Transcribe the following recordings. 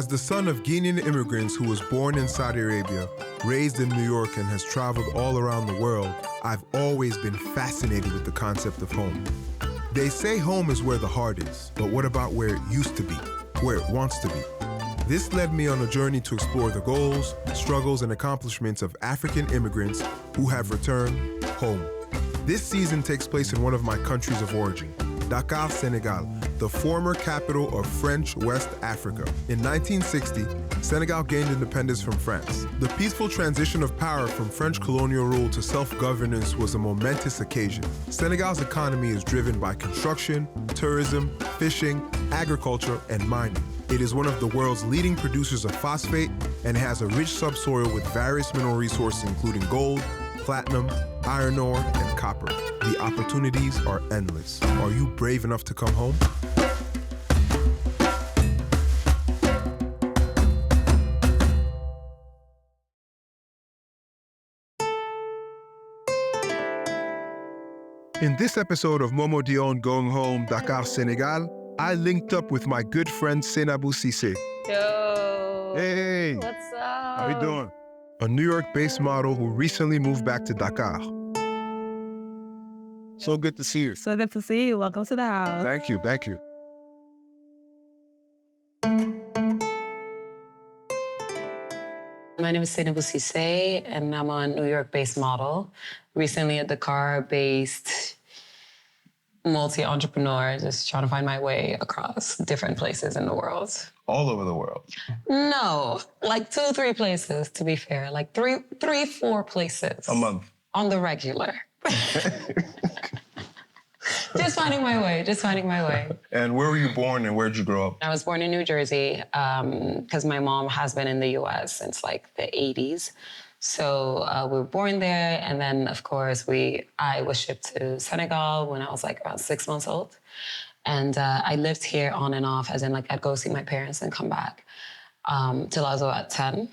As the son of Guinean immigrants who was born in Saudi Arabia, raised in New York, and has traveled all around the world, I've always been fascinated with the concept of home. They say home is where the heart is, but what about where it used to be, where it wants to be? This led me on a journey to explore the goals, struggles, and accomplishments of African immigrants who have returned home. This season takes place in one of my countries of origin, Dakar, Senegal, the former capital of French West Africa. In 1960, Senegal gained independence from France. The peaceful transition of power from French colonial rule to self-governance was a momentous occasion. Senegal's economy is driven by construction, tourism, fishing, agriculture, and mining. It is one of the world's leading producers of phosphate and has a rich subsoil with various mineral resources including gold, platinum, iron ore, and copper. The opportunities are endless. Are you brave enough to come home? In this episode of Momo Dione Going Home, Dakar, Senegal, I linked up with my good friend Seynabou Cisse. Yo. Hey. What's up? How you doing? A New York-based model who recently moved back to Dakar. So good to see you. So good to see you. Welcome to the house. Thank you, thank you. My name is Seynabou Cisse, and I'm a New York-based model. Recently a Dakar-based multi-entrepreneur, just trying to find my way across different places in the world. All over the world? No, like 2, 3 places, to be fair. Like 3, 4 places. A month? On the regular. Just finding my way. And where were you born and where'd you grow up? I was born in New Jersey because my mom has been in the US since like the 80s. So we were born there, and then of course I was shipped to Senegal when I was like around 6 months old. And I lived here on and off, as in like I'd go see my parents and come back till I was about 10.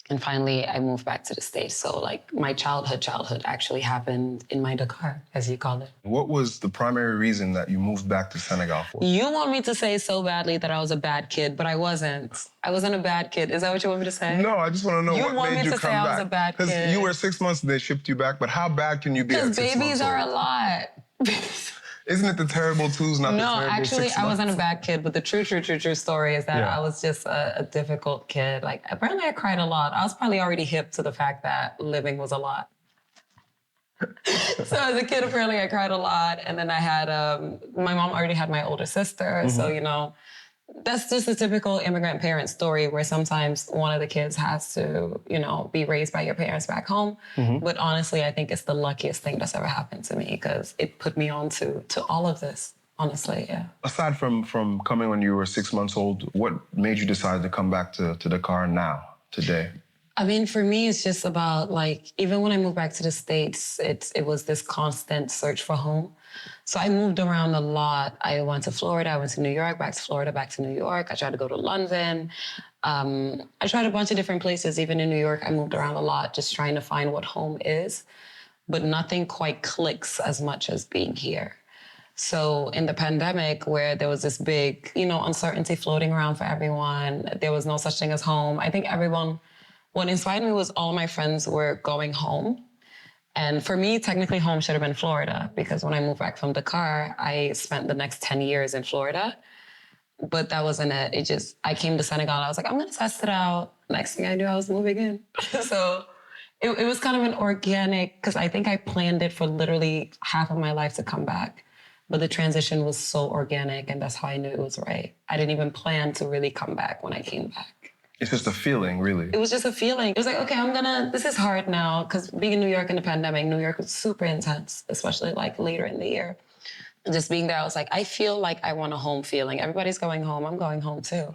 And finally I moved back to the States. So like my childhood actually happened in my Dakar, as you call it. What was the primary reason that you moved back to Senegal for? You want me to say so badly that I was a bad kid, but I wasn't. I wasn't a bad kid. Is that what you want me to say? No, I just want to know what made you come back. You want me to say I was a bad kid? Because you were 6 months and they shipped you back, but how bad can you be at 6 months old? Because babies are a lot. Isn't it the terrible twos, not the terrible 6 months? No, actually, I wasn't a bad kid, but the true story is that I was just a difficult kid. Like, apparently I cried a lot. I was probably already hip to the fact that living was a lot. So as a kid, apparently I cried a lot. And then I had, my mom already had my older sister. So, you know, that's just a typical immigrant parent story where sometimes one of the kids has to, you know, be raised by your parents back home. But honestly, I think it's the luckiest thing that's ever happened to me because it put me on to all of this, honestly, yeah. Aside from coming when you were 6 months old, what made you decide to come back to Dakar now, today? I mean, for me, it's just about like, even when I moved back to the States, it was this constant search for home. So I moved around a lot. I went to Florida, I went to New York, back to Florida, back to New York. I tried to go to London. I tried a bunch of different places. Even in New York, I moved around a lot, just trying to find what home is. But nothing quite clicks as much as being here. So in the pandemic, where there was this big, you know, uncertainty floating around for everyone, there was no such thing as home. I think what inspired me was all my friends were going home. And for me, technically home should have been Florida because when I moved back from Dakar, I spent the next 10 years in Florida. But that wasn't it. I came to Senegal. I was like, I'm going to test it out. Next thing I knew, I was moving in. So it was kind of an organic, because I think I planned it for literally half of my life to come back. But the transition was so organic, and that's how I knew it was right. I didn't even plan to really come back when I came back. It's just a feeling, really. It was just a feeling. It was like, okay, this is hard now, because being in New York in the pandemic, New York was super intense, especially like later in the year. And just being there, I was like, I feel like I want a home feeling. Everybody's going home, I'm going home too.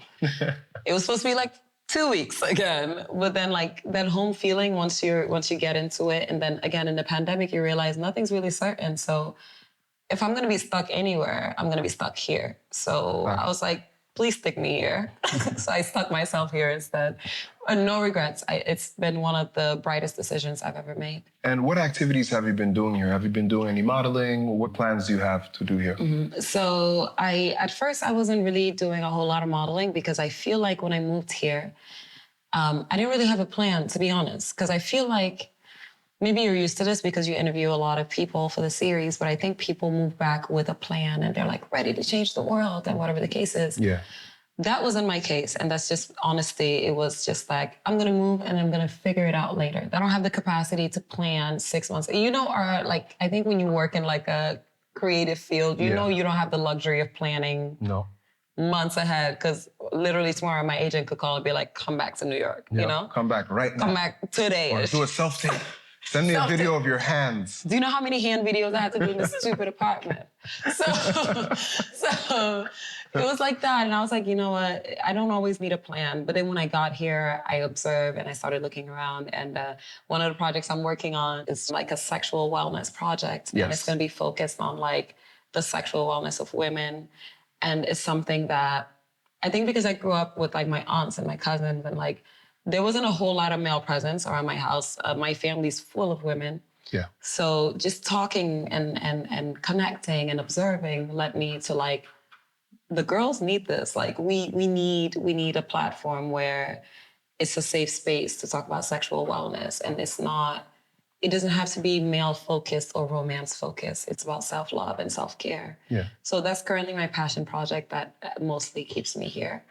It was supposed to be like 2 weeks again, but then like that home feeling once you get into it, and then again in the pandemic, you realize nothing's really certain. So if I'm gonna be stuck anywhere, I'm gonna be stuck here. So I was like, please stick me here. So I stuck myself here instead. No regrets. It's been one of the brightest decisions I've ever made. And what activities have you been doing here? Have you been doing any modeling? What plans do you have to do here? So at first I wasn't really doing a whole lot of modeling because I feel like when I moved here, I didn't really have a plan, to be honest, because I feel like maybe you're used to this because you interview a lot of people for the series, but I think people move back with a plan and they're like ready to change the world and whatever the case is. Yeah. That wasn't my case. And that's just honesty. It was just like, I'm going to move and I'm going to figure it out later. I don't have the capacity to plan 6 months. You know, I think when you work in like a creative field, you know, you don't have the luxury of planning months ahead, because literally tomorrow my agent could call and be like, come back to New York, you know? Come back right now. Come back today. Or do a self-tape. Send me a video of your hands. Do you know how many hand videos I had to do in this stupid apartment? So it was like that. And I was like, you know what? I don't always need a plan. But then when I got here, I observed and I started looking around. And one of the projects I'm working on is like a sexual wellness project. Yes. And it's going to be focused on like the sexual wellness of women. And it's something that I think because I grew up with like my aunts and my cousins and like, there wasn't a whole lot of male presence around my house. My family's full of women. Yeah. So just talking and connecting and observing led me to like, the girls need this. Like we need a platform where it's a safe space to talk about sexual wellness. And it doesn't have to be male focused or romance focused. It's about self-love and self-care. Yeah. So that's currently my passion project that mostly keeps me here.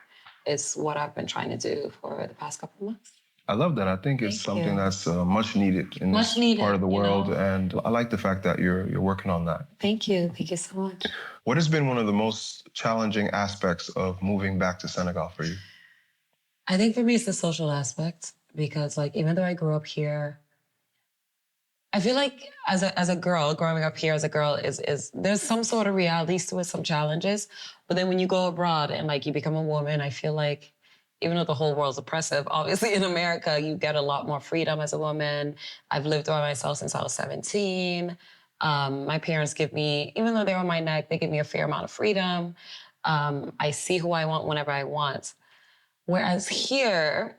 It's what I've been trying to do for the past couple of months. I love that. I think it's something that's much needed in this part of the world. You know? And I like the fact that you're working on that. Thank you. Thank you so much. What has been one of the most challenging aspects of moving back to Senegal for you? I think for me it's the social aspect, because like even though I grew up here, I feel like as a girl, growing up here as a girl is there's some sort of realities to it, some challenges. But then when you go abroad and like you become a woman, I feel like even though the whole world's oppressive, obviously in America, you get a lot more freedom as a woman. I've lived by myself since I was 17. My parents give me, even though they're on my neck, they give me a fair amount of freedom. I see who I want whenever I want. Whereas here,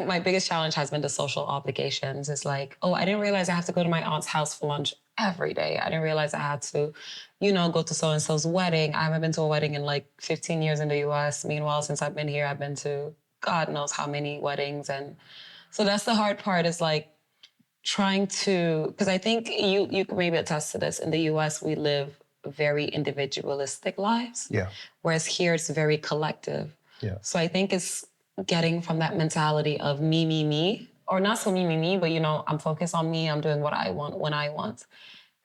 my biggest challenge has been the social obligations. It's like, oh, I didn't realize I have to go to my aunt's house for lunch every day. I didn't realize I had to, go to so-and-so's wedding. I haven't been to a wedding in like 15 years in the US. Meanwhile, since I've been here, I've been to God knows how many weddings. And so that's the hard part, is like trying to, because I think you can maybe attest to this. In the US, we live very individualistic lives. Yeah. Whereas here, it's very collective. Yeah. So I think it's getting from that mentality of me, or not so me, but I'm focused on me. I'm doing what I want when I want.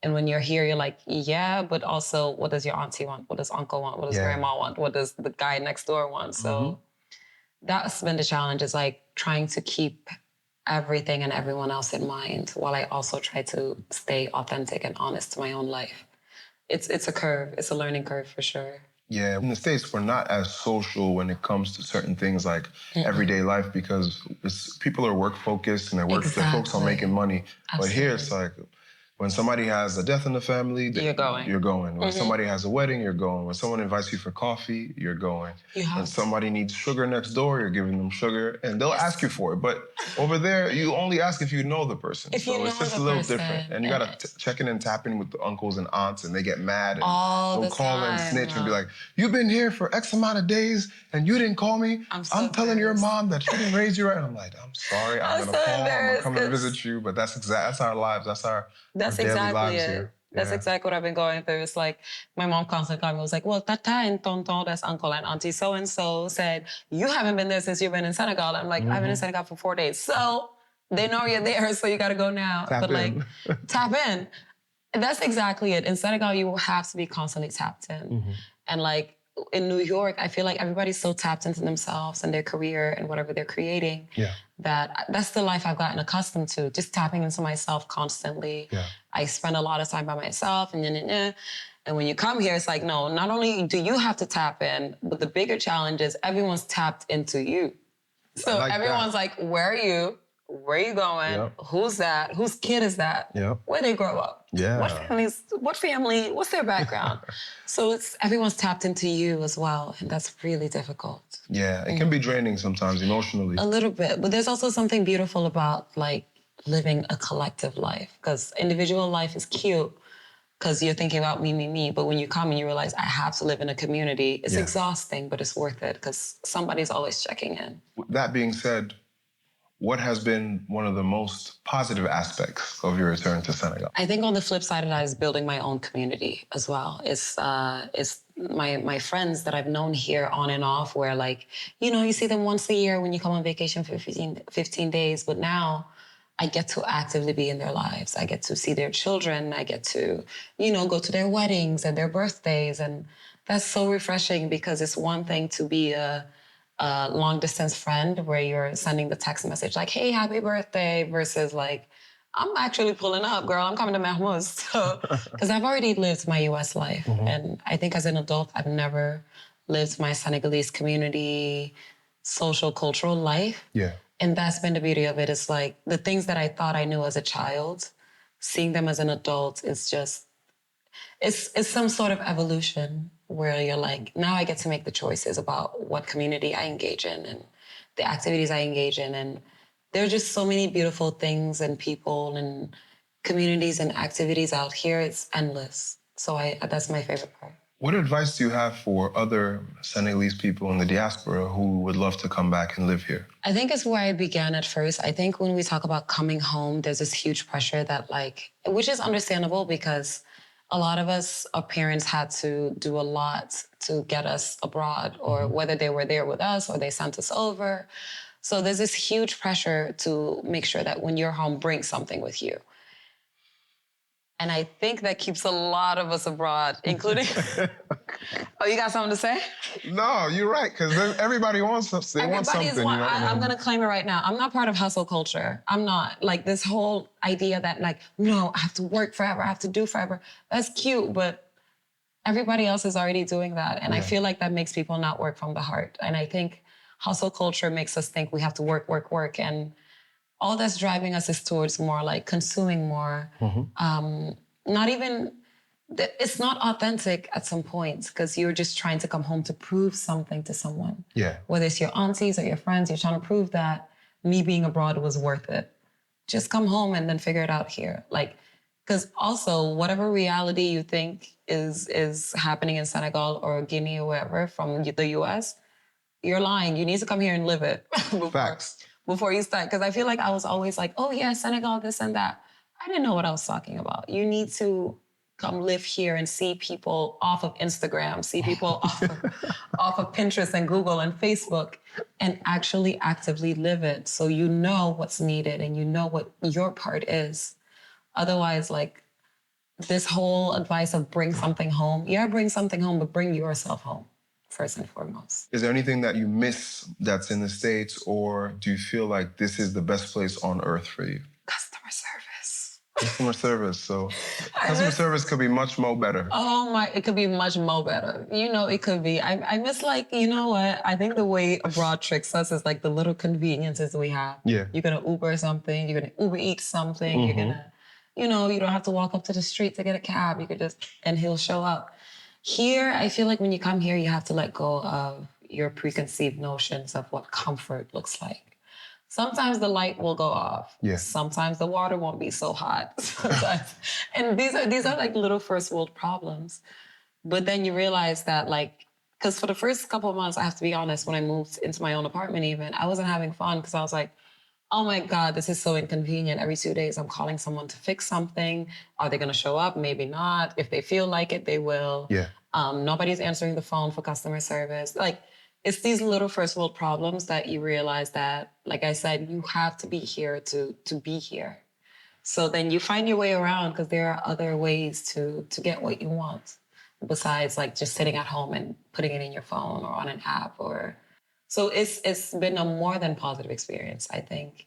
And when you're here, you're like, yeah, but also what does your auntie want? What does uncle want? What does grandma want? What does the guy next door want? So that's been the challenge, is like trying to keep everything and everyone else in mind while I also try to stay authentic and honest to my own life. It's a curve. It's a learning curve for sure. Yeah, in the States, we're not as social when it comes to certain things like everyday life, because people are work-focused and they're focused on making money. Absolutely. But here, it's like, when somebody has a death in the family, you're going. When somebody has a wedding, you're going. When someone invites you for coffee, you're going. When somebody needs sugar next door, you're giving them sugar, and they'll ask you for it. But over there, you only ask if you know the person. So it's just a little different. And you got to check in and tap in with the uncles and aunts, and they get mad. And they'll call and snitch and be like, you've been here for X amount of days, and you didn't call me. I'm telling your mom that she didn't raise you right. And I'm like, I'm sorry, I'm going to call. I'm going to come and visit you. But that's our lives. That's exactly it. Here. That's exactly what I've been going through. It's like my mom constantly called me. Was like, well, tata and tonton, that's uncle and auntie so-and-so said, you haven't been there since you've been in Senegal. I'm like, I've been in Senegal for 4 days. So they know you're there, so you got to go now. Tap in. And that's exactly it. In Senegal, you will have to be constantly tapped in. And like in New York, I feel like everybody's so tapped into themselves and their career and whatever they're creating. That's the life I've gotten accustomed to, just tapping into myself constantly. I spend a lot of time by myself and when you come here, it's like, no, not only do you have to tap in, but the bigger challenge is everyone's tapped into you. So everyone's like, where are you? Where you going? Yep. Who's that? Whose kid is that? Yep. Where they grow up? Yeah. What family? What's their background? So everyone's tapped into you as well, and that's really difficult. Yeah, it can be draining sometimes emotionally. A little bit, but there's also something beautiful about like living a collective life, because individual life is cute because you're thinking about me, but when you come and you realize I have to live in a community, it's exhausting, but it's worth it because somebody's always checking in. That being said, what has been one of the most positive aspects of your return to Senegal? I think on the flip side of that is building my own community as well. It's my friends that I've known here on and off, where like, you know, you see them once a year when you come on vacation for 15 days, but now I get to actively be in their lives. I get to see their children. I get to, you know, go to their weddings and their birthdays. And that's so refreshing, because it's one thing to be a long distance friend where you're sending the text message like, hey, happy birthday, versus like, I'm actually pulling up, girl. I'm coming to Mahmoud. So, because I've already lived my US life. And I think as an adult, I've never lived my Senegalese community, social, cultural life. Yeah. And that's been the beauty of it. It's like the things that I thought I knew as a child, seeing them as an adult is just, it's some sort of evolution where you're like, now I get to make the choices about what community I engage in and the activities I engage in. And there are just so many beautiful things and people and communities and activities out here. It's endless. So that's my favorite part. What advice do you have for other Senegalese people in the diaspora who would love to come back and live here? I think it's where I began at first. I think when we talk about coming home, there's this huge pressure that like, which is understandable because a lot of us, our parents had to do a lot to get us abroad, or whether they were there with us or they sent us over. So there's this huge pressure to make sure that when you're home, bring something with you. And I think that keeps a lot of us abroad, including... Oh, you got something to say? No, you're right, because everybody wants something. They want something. I'm going to claim it right now. I'm not part of hustle culture. I'm not. Like, this whole idea that, like, no, I have to work forever, I have to do forever. That's cute, but everybody else is already doing that. And I feel like that makes people not work from the heart. And I think hustle culture makes us think we have to work. And all that's driving us is towards more like consuming more. Not even, it's not authentic at some points, because you're just trying to come home to prove something to someone. Yeah. Whether it's your aunties or your friends, you're trying to prove that me being abroad was worth it. Just come home and then figure it out here. Like, because also whatever reality you think is happening in Senegal or Guinea or wherever from the US, you're lying. You need to come here and live it. Before you start. Because I feel like I was always like, oh yeah, Senegal, this and that. I didn't know what I was talking about. You need to come live here and see people off of Instagram, see people off of Pinterest and Google and Facebook, and actually actively live it, so you know what's needed and you know what your part is. Otherwise, like, this whole advice of bring something home. Yeah, bring something home, but bring yourself home first and foremost. Is there anything that you miss that's in the States, or do you feel like this is the best place on earth for you? Customer service. Customer service. So customer service could be much more better. Oh my, it could be much more better. You know, it could be. I miss, like, you know what? I think the way abroad tricks us is like the little conveniences we have. Yeah. You're going to Uber something. You're going to Uber eat something. You're going to, you know, you don't have to walk up to the street to get a cab. You could just, and he'll show up. Here, I feel like when you come here, you have to let go of your preconceived notions of what comfort looks like. Sometimes the light will go off. Yeah. Sometimes the water won't be so hot. Sometimes, and these are like little first world problems. But then you realize that, like, because for the first couple of months, I have to be honest, when I moved into my own apartment even, I wasn't having fun, because I was like, oh my God, this is so inconvenient. Every 2 days, I'm calling someone to fix something. Are they going to show up? Maybe not. If they feel like it, they will. Yeah. Nobody's answering the phone for customer service. Like, it's these little first world problems that you realize that, like I said, you have to be here to be here. So then you find your way around, because there are other ways to get what you want, besides like just sitting at home and putting it in your phone or on an app or... So it's been a more than positive experience, I think.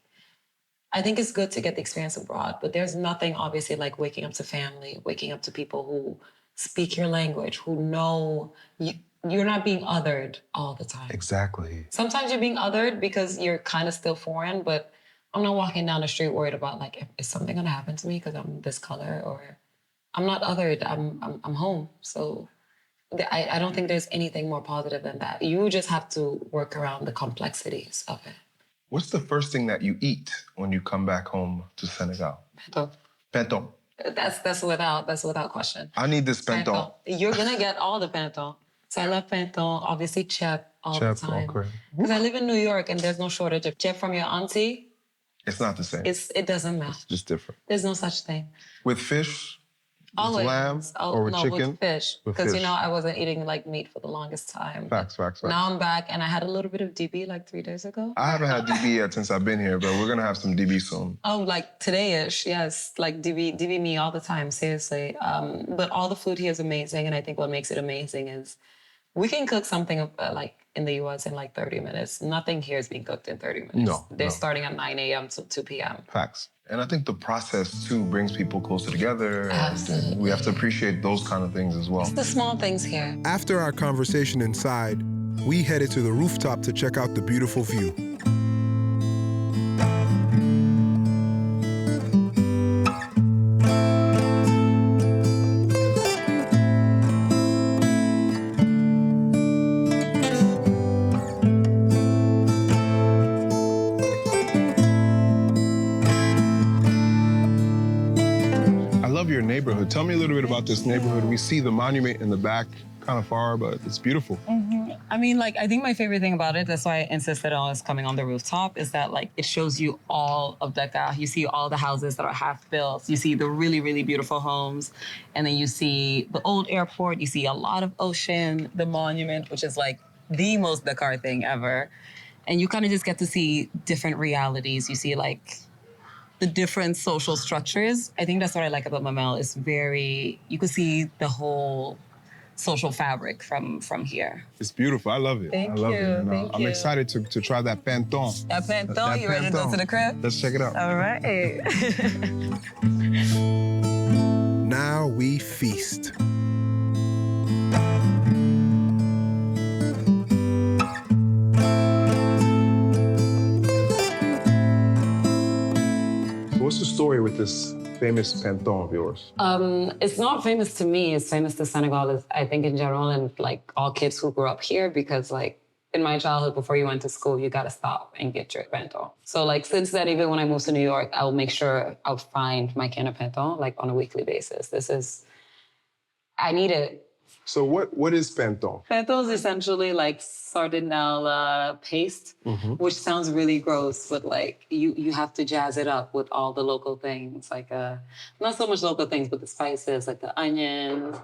I think it's good to get the experience abroad, but there's nothing obviously like waking up to family, waking up to people who speak your language, who know you're not being othered all the time. Exactly. Sometimes you're being othered because you're kind of still foreign, but I'm not walking down the street worried about like, is something gonna happen to me because I'm this color, or I'm not othered. I'm home. So I don't think there's anything more positive than that. You just have to work around the complexities of it. What's the first thing that you eat when you come back home to Senegal? Pinto. Pinto. That's without question. I need this pinto. You're gonna get all the pinto. So I love pinto, obviously chip all the time. Okay. Because I live in New York and there's no shortage of chip from your auntie. It's not the same. It doesn't matter. It's just different. There's no such thing. With fish? Always. With lamb? Or with chicken? With fish. Because, you know, I wasn't eating, like, meat for the longest time. Facts. Now I'm back, and I had a little bit of DB, like, 3 days ago. I haven't had DB yet since I've been here, but we're going to have some DB soon. Oh, like, today-ish, yes. Like, DB me all the time, seriously. But all the food here is amazing, and I think what makes it amazing is we can cook something, like, in the U.S. in, like, 30 minutes. Nothing here is being cooked in 30 minutes. No. They're starting at 9 a.m. to 2 p.m. Facts. And I think the process, too, brings people closer together. Absolutely. We have to appreciate those kind of things as well. It's the small things here. After our conversation inside, we headed to the rooftop to check out the beautiful view. Neighborhood. Tell me a little bit about this neighborhood. We see the monument in the back, kind of far, but it's beautiful. Mm-hmm. I mean, like, I think my favorite thing about it, that's why I insisted on us coming on the rooftop, is that, like, it shows you all of Dakar. You see all the houses that are half built. You see the really, really beautiful homes. And then you see the old airport. You see a lot of ocean, the monument, which is, like, the most Dakar thing ever. And you kind of just get to see different realities. You see, like, the different social structures. I think that's what I like about Mamel. It's very, you can see the whole social fabric from here. It's beautiful. I love it. Thank I love you. it. Thank I'm you. excited to try that pinton. That pinton, you ready to go to the crib? Let's check it out. All right. Now we feast. What's the story with this famous pinton of yours? It's not famous to me. It's famous to Senegal, I think, in general, and like all kids who grew up here, because like in my childhood, before you went to school, you got to stop and get your pinton. So like since then, even when I moved to New York, I'll make sure I'll find my can of pinton like on a weekly basis. I need it. So what is pinton? Pinton is essentially like sardinella paste, which sounds really gross, but like you have to jazz it up with all the local things, like not so much local things, but the spices, like the onions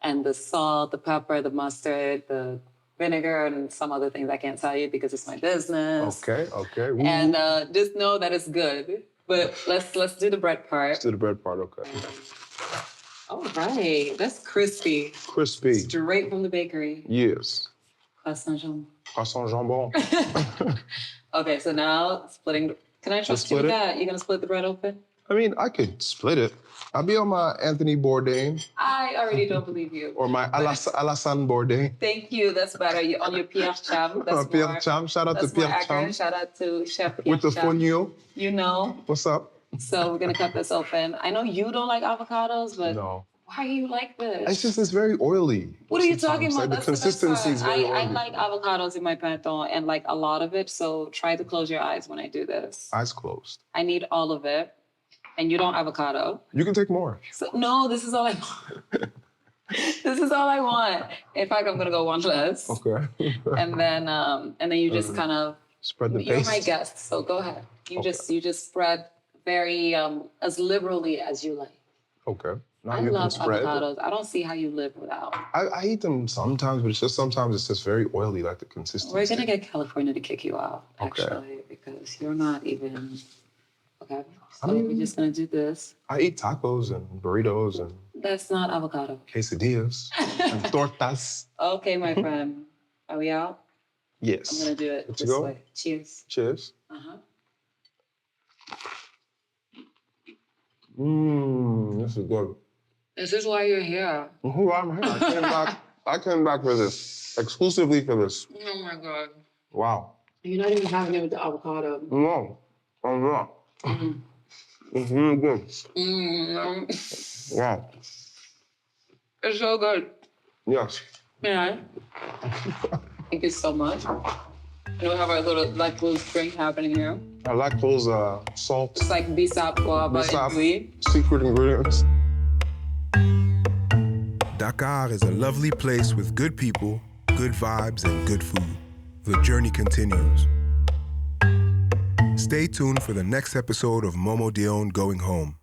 and the salt, the pepper, the mustard, the vinegar, and some other things I can't tell you because it's my business. Okay. Ooh. And just know that it's good. But let's do the bread part. Let's do the bread part, okay. All right, that's crispy. Crispy. Straight from the bakery. Yes. Croissant jambon. Croissant jambon. Okay, so now splitting. Can I trust you with that? You gonna split the bread open? I mean, I could split it. I'll be on my Anthony Bourdain. I already don't believe you. Or my Alassane Bourdain. Thank you, that's better. You on your Pierre Cham. That's Pierre more, Cham. Shout out to Pierre Cham. Shout out to Chef Pierre With the Cham. fonio. You know. What's up? So we're gonna cut this open. I know you don't like avocados, but No. why do you like this? It's very oily. What are you talking about? Like That's the consistency is very oily. I like avocados in my pinton and like a lot of it. So try to close your eyes when I do this. Eyes closed. I need all of it. And you don't avocado. You can take more. So, no, this is all I want. This is all I want. In fact, I'm gonna go one less. Okay. and then you just kind of spread the paste. You're my guest, so go ahead. You just spread very as liberally as you like. Okay. Now I you love can spread. avocados. I don't see how you live without. I eat them sometimes, but sometimes it's just very oily, like the consistency. We're gonna get California to kick you out, Okay. actually, because you're not even. Okay. So we're just gonna do this. I eat tacos and burritos and That's not avocado. quesadillas and tortas. Okay, my friend. Are we out? Yes. I'm gonna do it Good to this go? way. Cheers. Cheers. Uh-huh. This is good. This is why you're here. Who I'm here. I came back for this. Exclusively for this. Oh my God. Wow. You're not even having it with the avocado. No, I'm not. It's really good. Wow. It's so good. Yes. Yeah. Thank you so much. And we have our little lactose drink happening here. I like those salts. It's like bissap guava and brie. Secret ingredients. Dakar is a lovely place with good people, good vibes, and good food. The journey continues. Stay tuned for the next episode of Momo Dione Going Home.